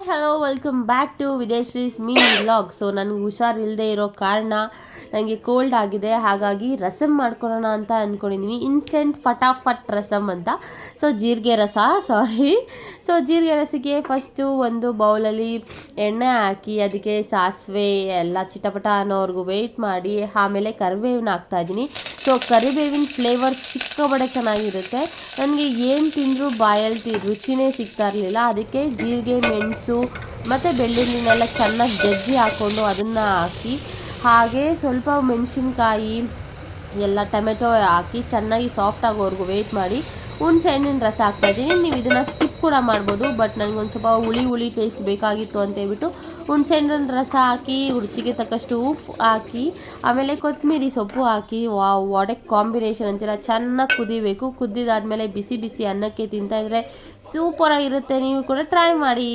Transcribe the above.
Hello welcome back to Videshree's mini vlog. So ನನಗೆ ಹುಷಾರಿಲ್ಲದೆ ಇರೋ ಕಾರಣ ನನಗೆ ಕೋಲ್ಡ್ ಆಗಿದೆ, ಹಾಗಾಗಿ ರಸಮ್ ಮಾಡ್ಕೊಳ್ಳೋಣ ಅಂತ ಅಂದ್ಕೊಂಡಿದ್ದೀನಿ. ಇನ್ಸ್ಟೆಂಟ್ ಫಟಾಫಟ್ ರಸಮ್ ಅಂತ. ಸೊ ಜೀರಿಗೆ ರಸಕ್ಕೆ ಫಸ್ಟು ಒಂದು ಬೌಲಲ್ಲಿ ಎಣ್ಣೆ ಹಾಕಿ ಅದಕ್ಕೆ ಸಾಸಿವೆ ಎಲ್ಲ ಚಿಟಪಟ ಅನ್ನೋವರೆಗೂ ವೆಯ್ಟ್ ಮಾಡಿ ಆಮೇಲೆ ಕರಿಬೇವನ್ನ ಹಾಕ್ತಾಯಿದ್ದೀನಿ. ಸೊ ಕರಿಬೇವಿನ ಫ್ಲೇವರ್ ಸಿಕ್ಕಾಬಡೆ ಚೆನ್ನಾಗಿರುತ್ತೆ. ನನಗೆ ಏನು ತಿಂದರೂ ಬಾಯಲ್ಲಿ ರುಚಿನೇ ಸಿಗ್ತಾ ಇರಲಿಲ್ಲ. ಅದಕ್ಕೆ ಜೀರಿಗೆ, ಮೆಣಸು ಮತ್ತು ಬೆಳ್ಳುಳ್ಳಿನೆಲ್ಲ ಚೆನ್ನಾಗಿ ಜಜ್ಜಿ ಹಾಕ್ಕೊಂಡು ಅದನ್ನು ಹಾಕಿ, ಹಾಗೆ ಸ್ವಲ್ಪ ಮೆಣಸಿನ್ಕಾಯಿ ಎಲ್ಲ ಟೊಮೆಟೊ ಹಾಕಿ ಚೆನ್ನಾಗಿ ಸಾಫ್ಟ್ ಆಗೋವರೆಗೂ ವೆಯ್ಟ್ ಮಾಡಿ ಹುಣಸೆ ಹಣ್ಣಿನ ರಸ ಹಾಕ್ತಾಯಿದ್ದೀನಿ. ನೀವು ಇದನ್ನು ಸ್ಕಿಪ್ ಕೂಡ ಮಾಡ್ಬೋದು, ಬಟ್ ನನಗೊಂದು ಸ್ವಲ್ಪ ಹುಳಿ ಟೇಸ್ಟ್ ಬೇಕಾಗಿತ್ತು ಅಂತೇಳ್ಬಿಟ್ಟು ಹುಣಸೆ ಹಣ್ಣಿನ ರಸ ಹಾಕಿ ರುಚಿಗೆ ತಕ್ಕಷ್ಟು ಉಪ್ಪು ಹಾಕಿ ಆಮೇಲೆ ಕೊತ್ತಂಬರಿ ಸೊಪ್ಪು ಹಾಕಿ ವಾಟ್ ಎ ಕಾಂಬಿನೇಷನ್ ಅಂತೀರ. ಚೆನ್ನಾಗಿ ಕುದಿಬೇಕು. ಕುದ್ದಿದಾದಮೇಲೆ ಬಿಸಿ ಬಿಸಿ ಅನ್ನಕ್ಕೆ ತಿಂತಾಯಿದ್ರೆ ಸೂಪರಾಗಿರುತ್ತೆ. ನೀವು ಕೂಡ ಟ್ರೈ ಮಾಡಿ.